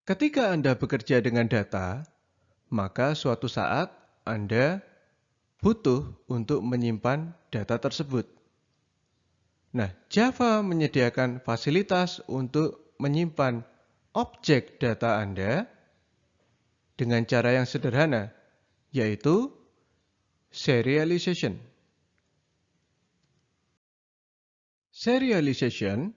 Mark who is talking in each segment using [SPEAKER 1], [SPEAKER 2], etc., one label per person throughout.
[SPEAKER 1] Ketika Anda bekerja dengan data, maka suatu saat Anda butuh untuk menyimpan data tersebut. Nah, Java menyediakan fasilitas untuk menyimpan objek data Anda dengan cara yang sederhana, yaitu serialization. Serialization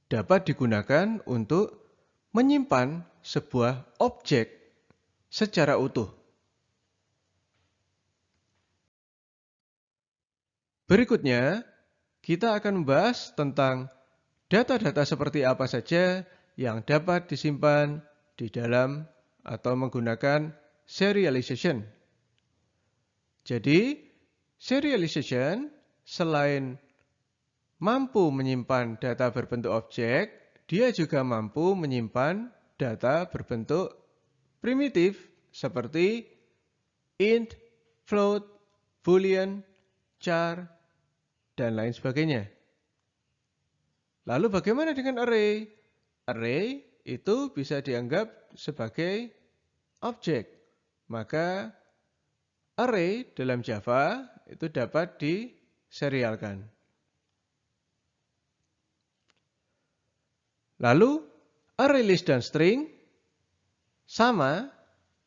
[SPEAKER 1] dapat digunakan untuk menyimpan sebuah objek secara utuh. Berikutnya, kita akan membahas tentang data-data seperti apa saja yang dapat disimpan di dalam atau menggunakan serialization. Jadi, serialization selain mampu menyimpan data berbentuk objek, dia juga mampu menyimpan data berbentuk primitif seperti int, float, boolean, char, dan lain sebagainya. Lalu bagaimana dengan array? Array itu bisa dianggap sebagai objek. Maka array dalam Java itu dapat diserialkan. Lalu array list dan string sama,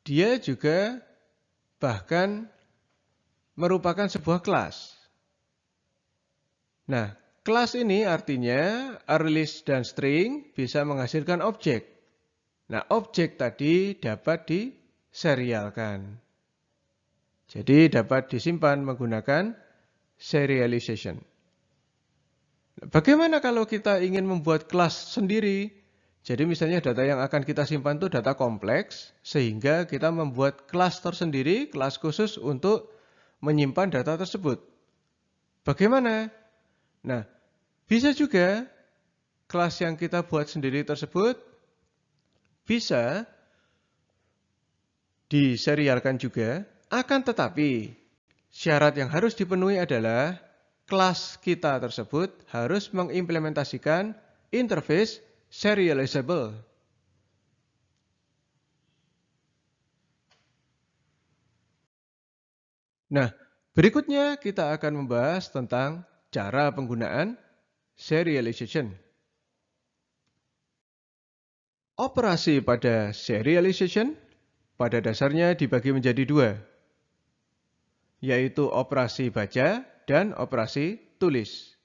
[SPEAKER 1] dia juga bahkan merupakan sebuah kelas. Nah, kelas ini artinya array list dan string bisa menghasilkan objek. Nah, objek tadi dapat diserialkan. Jadi dapat disimpan menggunakan serialization. Bagaimana kalau kita ingin membuat kelas sendiri? Jadi misalnya data yang akan kita simpan itu data kompleks, sehingga kita membuat kelas tersendiri, kelas khusus untuk menyimpan data tersebut. Bagaimana? Nah, bisa juga kelas yang kita buat sendiri tersebut bisa diserialkan juga, akan tetapi syarat yang harus dipenuhi adalah kelas kita tersebut harus mengimplementasikan interface serializable. Nah, berikutnya kita akan membahas tentang cara penggunaan serialization. Operasi pada serialization pada dasarnya dibagi menjadi dua, yaitu operasi baca dan operasi tulis.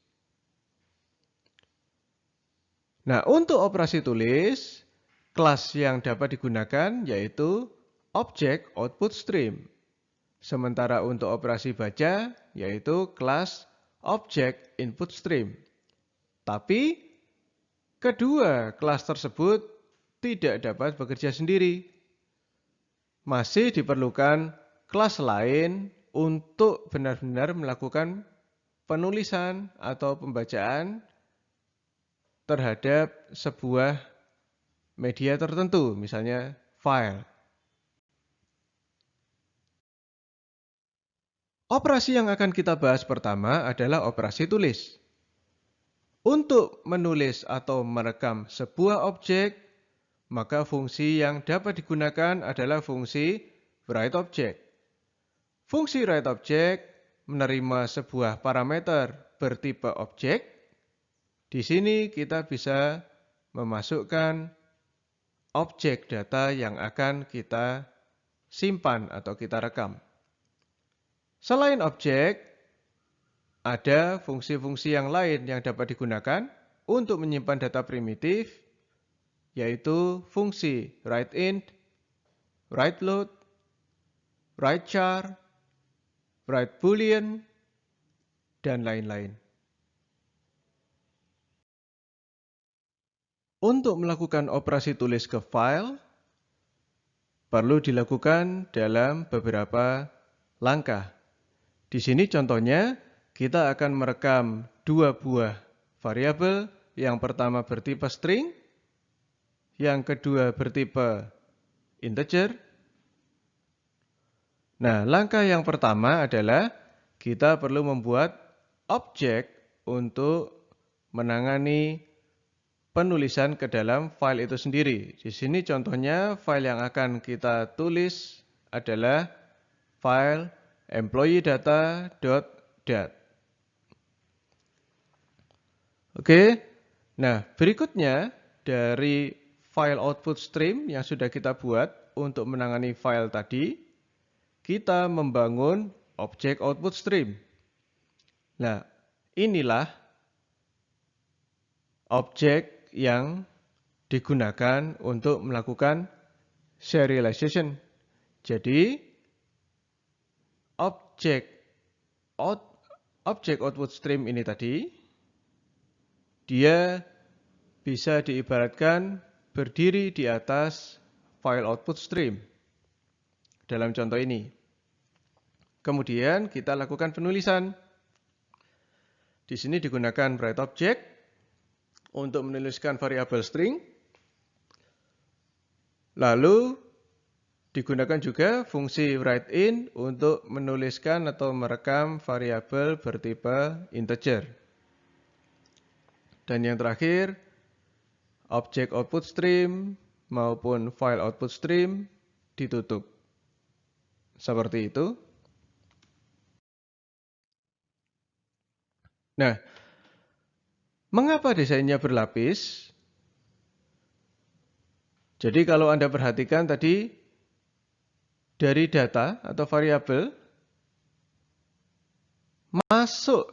[SPEAKER 1] Nah, untuk operasi tulis, kelas yang dapat digunakan yaitu objek output stream. Sementara untuk operasi baca, yaitu kelas objek input stream. Tapi, kedua kelas tersebut tidak dapat bekerja sendiri. Masih diperlukan kelas lain untuk benar-benar melakukan penulisan atau pembacaan terhadap sebuah media tertentu, misalnya file. Operasi yang akan kita bahas pertama adalah operasi tulis. Untuk menulis atau merekam sebuah objek, maka fungsi yang dapat digunakan adalah fungsi writeObject. Fungsi writeObject menerima sebuah parameter bertipe objek. Di sini kita bisa memasukkan objek data yang akan kita simpan atau kita rekam. Selain objek, ada fungsi-fungsi yang lain yang dapat digunakan untuk menyimpan data primitif, yaitu fungsi writeInt, writeLoad, writechar, writeboolean, dan lain-lain. Untuk melakukan operasi tulis ke file, perlu dilakukan dalam beberapa langkah. Di sini contohnya, kita akan merekam dua buah variabel. Yang pertama bertipe string, yang kedua bertipe integer. Nah, langkah yang pertama adalah kita perlu membuat objek untuk menangani penulisan ke dalam file itu sendiri. Di sini contohnya file yang akan kita tulis adalah file employeedata.dat. Oke, nah berikutnya dari file output stream yang sudah kita buat untuk menangani file tadi, kita membangun objek output stream. Nah, inilah objek yang digunakan untuk melakukan serialization. Jadi, objek output stream ini tadi, dia bisa diibaratkan berdiri di atas file output stream. Dalam contoh ini. Kemudian kita lakukan penulisan. Di sini digunakan writeObject untuk menuliskan variabel string. Lalu digunakan juga fungsi writeIn untuk menuliskan atau merekam variabel bertipe integer. Dan yang terakhir, objek output stream maupun file output stream ditutup. Seperti itu. Nah, mengapa desainnya berlapis? Jadi kalau Anda perhatikan tadi, dari data atau variabel masuk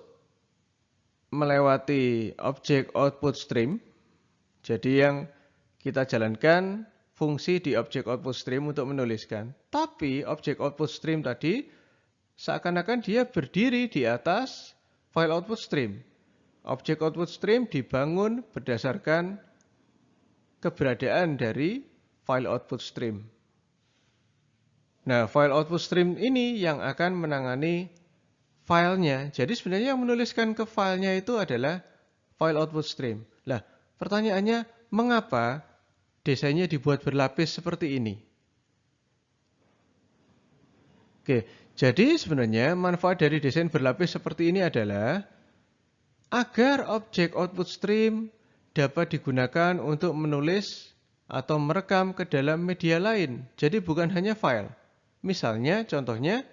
[SPEAKER 1] melewati objek output stream. Jadi yang kita jalankan fungsi di objek output stream untuk menuliskan. Tapi objek output stream tadi seakan-akan dia berdiri di atas file output stream. Objek output stream dibangun berdasarkan keberadaan dari file output stream. Nah, file output stream ini yang akan menangani filenya. Jadi sebenarnya yang menuliskan ke filenya itu adalah file output stream. Nah, pertanyaannya, mengapa desainnya dibuat berlapis seperti ini? Oke, jadi sebenarnya manfaat dari desain berlapis seperti ini adalah agar objek output stream dapat digunakan untuk menulis atau merekam ke dalam media lain. Jadi bukan hanya file. Misalnya, contohnya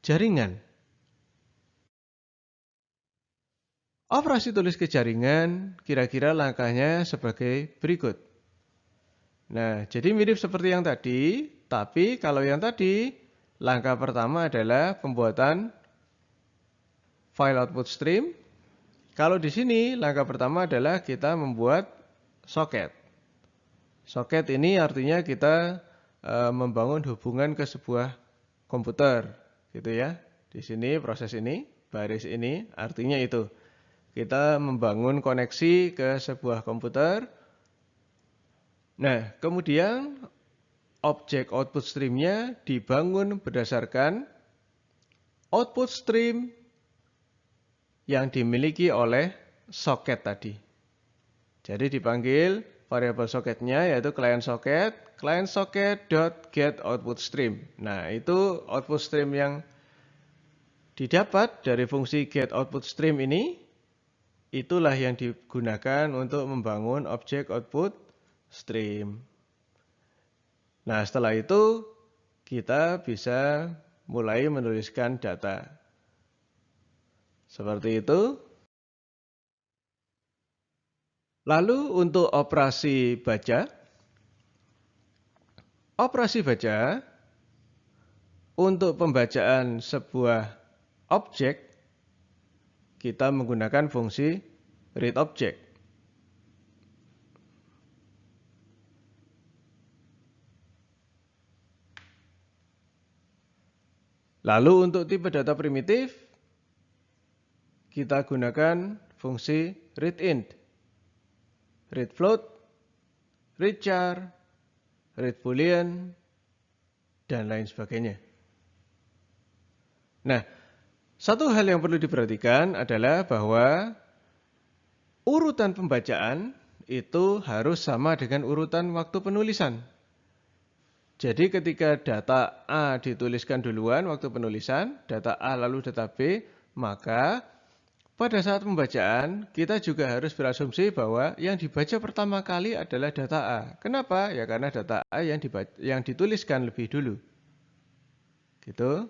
[SPEAKER 1] jaringan. Operasi tulis ke jaringan kira-kira langkahnya sebagai berikut. Nah, jadi mirip seperti yang tadi, tapi kalau yang tadi, langkah pertama adalah pembuatan file output stream. Kalau di sini, langkah pertama adalah kita membuat soket. Soket ini artinya kita membangun hubungan ke sebuah komputer, gitu ya. Di sini proses ini, baris ini, artinya itu. Kita membangun koneksi ke sebuah komputer. Nah, kemudian objek output stream-nya dibangun berdasarkan output stream yang dimiliki oleh soket tadi. Jadi dipanggil variabel soketnya yaitu client socket.getOutputStream. Nah, itu output stream yang didapat dari fungsi getOutputStream ini, itulah yang digunakan untuk membangun objek output stream. Nah, setelah itu kita bisa mulai menuliskan data. Seperti itu. Lalu untuk operasi baca. Operasi baca untuk pembacaan sebuah objek kita menggunakan fungsi readObject. Lalu untuk tipe data primitif, kita gunakan fungsi readInt, readFloat, readChar, readBoolean, dan lain sebagainya. Nah, satu hal yang perlu diperhatikan adalah bahwa urutan pembacaan itu harus sama dengan urutan waktu penulisan. Jadi ketika data A dituliskan duluan waktu penulisan, data A lalu data B, maka pada saat pembacaan, kita juga harus berasumsi bahwa yang dibaca pertama kali adalah data A. Kenapa? Ya karena data A yang dituliskan lebih dulu. Gitu.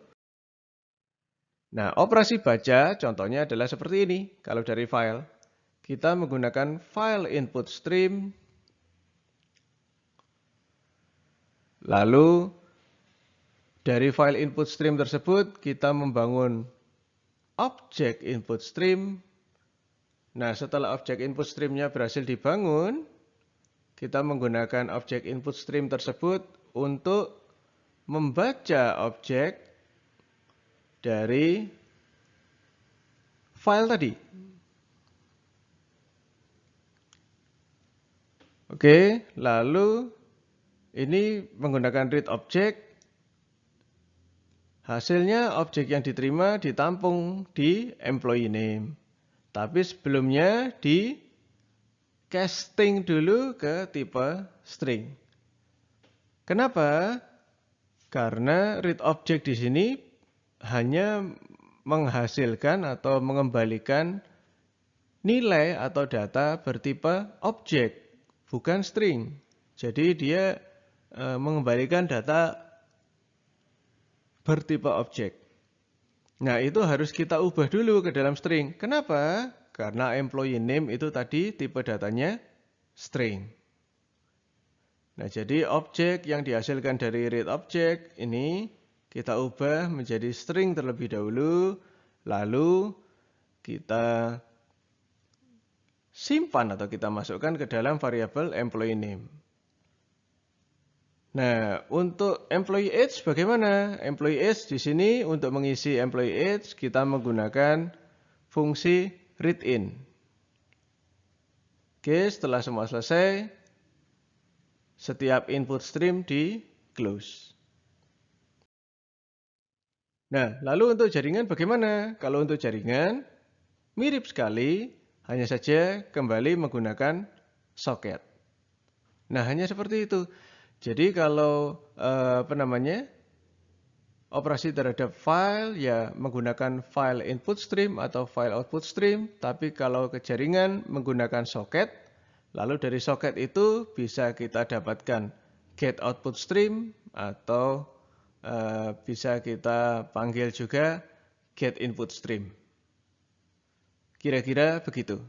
[SPEAKER 1] Nah, operasi baca contohnya adalah seperti ini. Kalau dari file, kita menggunakan file input stream. Lalu, dari file input stream tersebut, kita membangun objek input stream. Nah, setelah objek input streamnya berhasil dibangun, kita menggunakan objek input stream tersebut untuk membaca objek dari file tadi. Oke, lalu ini menggunakan read object. Hasilnya objek yang diterima ditampung di employee name. Tapi sebelumnya di casting dulu ke tipe string. Kenapa? Karena read object di sini hanya menghasilkan atau mengembalikan nilai atau data bertipe objek, bukan string. Jadi dia mengembalikan data bertipe objek. Nah, itu harus kita ubah dulu ke dalam string. Kenapa? Karena employee name itu tadi tipe datanya string. Nah, jadi objek yang dihasilkan dari read object ini kita ubah menjadi string terlebih dahulu, lalu kita simpan atau kita masukkan ke dalam variabel employee name. Nah, untuk employee age bagaimana? Employee age di sini untuk mengisi employee age kita menggunakan fungsi readIn. Oke, setelah semua selesai, setiap input stream di close. Nah, lalu untuk jaringan bagaimana? Kalau untuk jaringan mirip sekali, hanya saja kembali menggunakan socket. Nah, hanya seperti itu. Jadi kalau operasi terhadap file ya menggunakan file input stream atau file output stream, tapi kalau ke jaringan menggunakan socket, lalu dari socket itu bisa kita dapatkan get output stream atau bisa kita panggil juga get input stream. Kira-kira begitu.